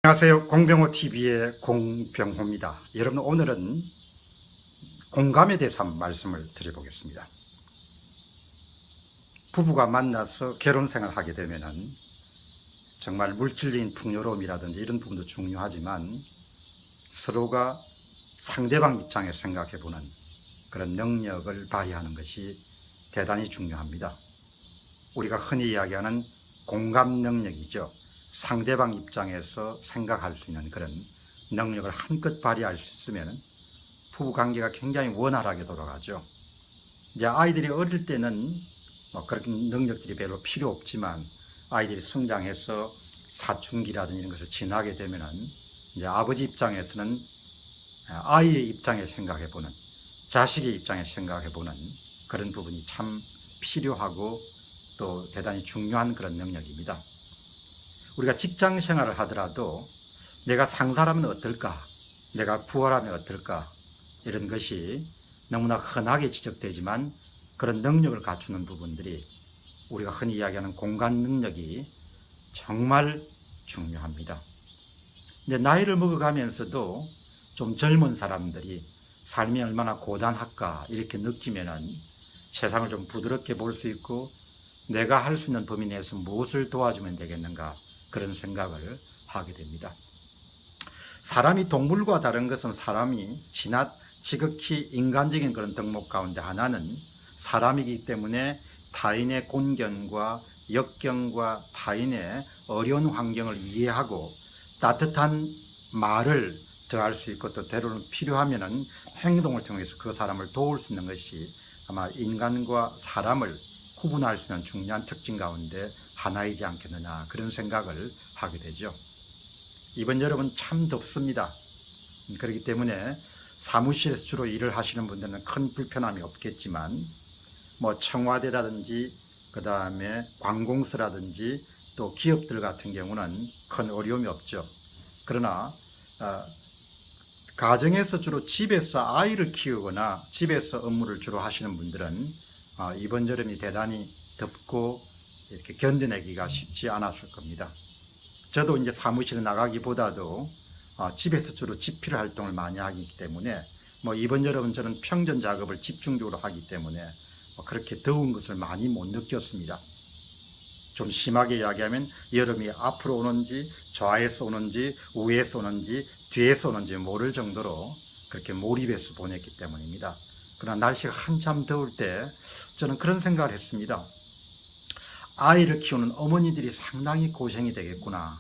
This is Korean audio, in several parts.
안녕하세요. 공병호TV의 공병호입니다. 여러분, 오늘은 공감에 대해서 한번 말씀을 드려보겠습니다. 부부가 만나서 결혼 생활을 하게 되면은 정말 물질적인 풍요로움이라든지 이런 부분도 중요하지만 서로가 상대방 입장에 생각해 보는 그런 능력을 발휘하는 것이 대단히 중요합니다. 우리가 흔히 이야기하는 공감 능력이죠. 상대방 입장에서 생각할 수 있는 그런 능력을 한껏 발휘할 수 있으면 부부관계가 굉장히 원활하게 돌아가죠. 이제 아이들이 어릴 때는 그렇게 능력들이 별로 필요 없지만 아이들이 성장해서 사춘기라든지 이런 것을 지나게 되면은 이제 아버지 입장에서는 아이의 입장에 생각해 보는, 자식의 입장에 생각해 보는 그런 부분이 참 필요하고 또 대단히 중요한 그런 능력입니다. 우리가 직장 생활을 하더라도 내가 상사라면 어떨까, 내가 부하라면 어떨까, 이런 것이 너무나 흔하게 지적되지만 그런 능력을 갖추는 부분들이 우리가 흔히 이야기하는 공감 능력이 정말 중요합니다. 근데 나이를 먹어가면서도 좀 젊은 사람들이 삶이 얼마나 고단할까 이렇게 느끼면은 세상을 좀 부드럽게 볼 수 있고 내가 할 수 있는 범위 내에서 무엇을 도와주면 되겠는가, 그런 생각을 하게 됩니다. 사람이 동물과 다른 것은 사람이 지극히 인간적인 그런 덕목 가운데 하나는 사람이기 때문에 타인의 곤견과 역경과 타인의 어려운 환경을 이해하고 따뜻한 말을 더할 수 있고 또 때로는 필요하면은 행동을 통해서 그 사람을 도울 수 있는 것이 아마 인간과 사람을 구분할 수 있는 중요한 특징 가운데 하나이지 않겠느냐, 그런 생각을 하게 되죠. 이번 여름은 참 덥습니다. 그렇기 때문에 사무실에서 주로 일을 하시는 분들은 큰 불편함이 없겠지만 청와대라든지 그 다음에 관공서라든지 또 기업들 같은 경우는 큰 어려움이 없죠. 그러나 가정에서 주로 집에서 아이를 키우거나 집에서 업무를 주로 하시는 분들은 이번 여름이 대단히 덥고 이렇게 견뎌내기가 쉽지 않았을 겁니다. 저도 이제 사무실에 나가기보다도 집에서 주로 집필 활동을 많이 하기 때문에 이번 여름은 저는 평전 작업을 집중적으로 하기 때문에 그렇게 더운 것을 많이 못 느꼈습니다. 좀 심하게 이야기하면 여름이 앞으로 오는지 좌에서 오는지 우에서 오는지 뒤에서 오는지 모를 정도로 그렇게 몰입해서 보냈기 때문입니다. 그러나 날씨가 한참 더울 때 저는 그런 생각을 했습니다. 아이를 키우는 어머니들이 상당히 고생이 되겠구나.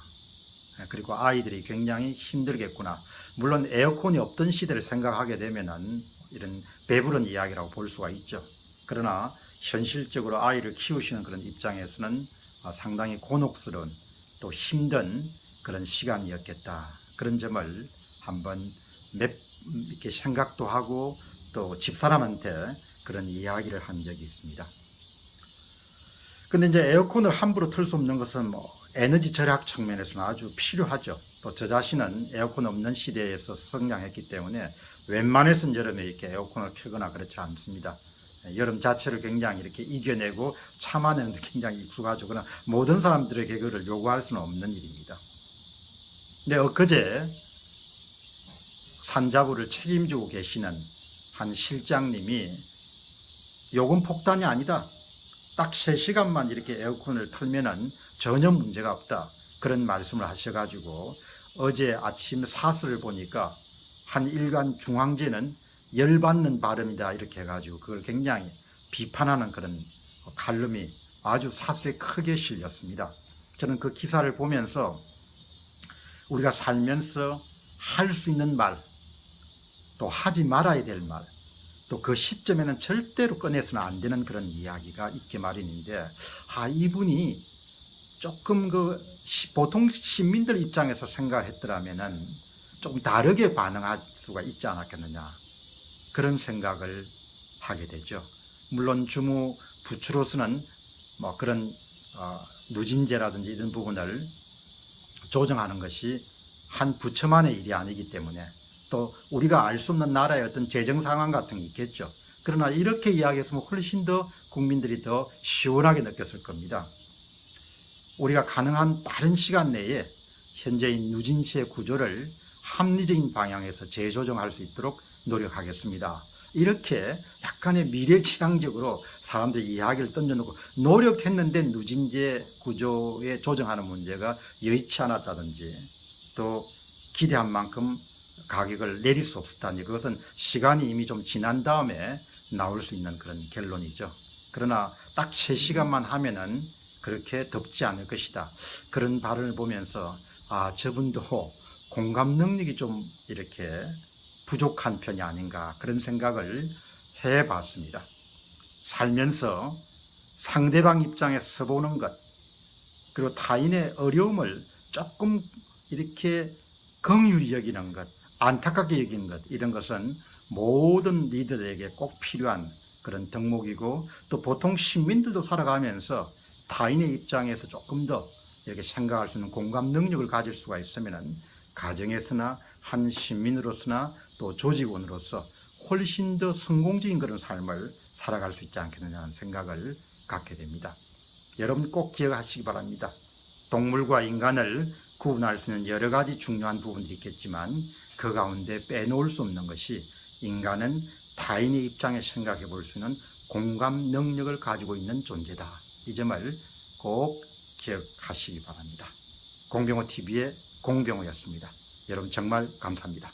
그리고 아이들이 굉장히 힘들겠구나. 물론 에어컨이 없던 시대를 생각하게 되면은 이런 배부른 이야기라고 볼 수가 있죠. 그러나 현실적으로 아이를 키우시는 그런 입장에서는 상당히 곤혹스러운 또 힘든 그런 시간이었겠다. 그런 점을 한번 이렇게 생각도 하고 또 집사람한테 그런 이야기를 한 적이 있습니다. 근데 이제 에어컨을 함부로 틀 수 없는 것은 에너지 절약 측면에서는 아주 필요하죠. 또 저 자신은 에어컨 없는 시대에서 성장했기 때문에 웬만해서는 여름에 이렇게 에어컨을 켜거나 그렇지 않습니다. 여름 자체를 굉장히 이렇게 이겨내고 참아내는 데 굉장히 익숙하죠. 그러나 모든 사람들에게 그걸 요구할 수는 없는 일입니다. 근데 엊그제 산자부를 책임지고 계시는 한 실장님이 요금 폭탄이 아니다, 딱 3시간만 이렇게 에어컨을 틀면은 전혀 문제가 없다, 그런 말씀을 하셔가지고 어제 아침 사설을 보니까 한 일간 중앙지는 열받는 발음이다 이렇게 해가지고 그걸 굉장히 비판하는 그런 칼럼이 아주 사설에 크게 실렸습니다. 저는 그 기사를 보면서 우리가 살면서 할 수 있는 말, 또 하지 말아야 될 말, 또 그 시점에는 절대로 꺼내서는 안 되는 그런 이야기가 있게 마련인데, 이분이 조금 보통 시민들 입장에서 생각했더라면은 조금 다르게 반응할 수가 있지 않았겠느냐, 그런 생각을 하게 되죠. 물론 주무 부추로서는 그런 누진제라든지 이런 부분을 조정하는 것이 한 부처만의 일이 아니기 때문에 또 우리가 알 수 없는 나라의 어떤 재정 상황 같은 게 있겠죠. 그러나 이렇게 이야기했으면 훨씬 더 국민들이 더 시원하게 느꼈을 겁니다. 우리가 가능한 빠른 시간 내에 현재인 누진시의 구조를 합리적인 방향에서 재조정할 수 있도록 노력하겠습니다. 이렇게 약간의 미래지향적으로 사람들이 이야기를 던져놓고 노력했는데 누진제 구조에 조정하는 문제가 여의치 않았다든지 또 기대한 만큼 가격을 내릴 수 없었다든지 그것은 시간이 이미 좀 지난 다음에 나올 수 있는 그런 결론이죠. 그러나 딱 3시간만 하면은 그렇게 덥지 않을 것이다. 그런 발언을 보면서 저분도 공감 능력이 좀 이렇게 부족한 편이 아닌가 그런 생각을 해봤습니다. 살면서 상대방 입장에 서보는 것 그리고 타인의 어려움을 조금 이렇게 긍휼히 여기는 것, 안타깝게 여기는 것 이런 것은 모든 리더들에게 꼭 필요한 그런 덕목이고 또 보통 시민들도 살아가면서 타인의 입장에서 조금 더 이렇게 생각할 수 있는 공감 능력을 가질 수가 있으면 가정에서나 한 시민으로서나 또 조직원으로서 훨씬 더 성공적인 그런 삶을 살아갈 수 있지 않겠느냐는 생각을 갖게 됩니다. 여러분 꼭 기억하시기 바랍니다. 동물과 인간을 구분할 수 있는 여러 가지 중요한 부분들이 있겠지만 그 가운데 빼놓을 수 없는 것이 인간은 타인의 입장에 생각해 볼 수 있는 공감 능력을 가지고 있는 존재다. 이 점을 꼭 기억하시기 바랍니다. 공병호TV의 공병호였습니다. 여러분 정말 감사합니다.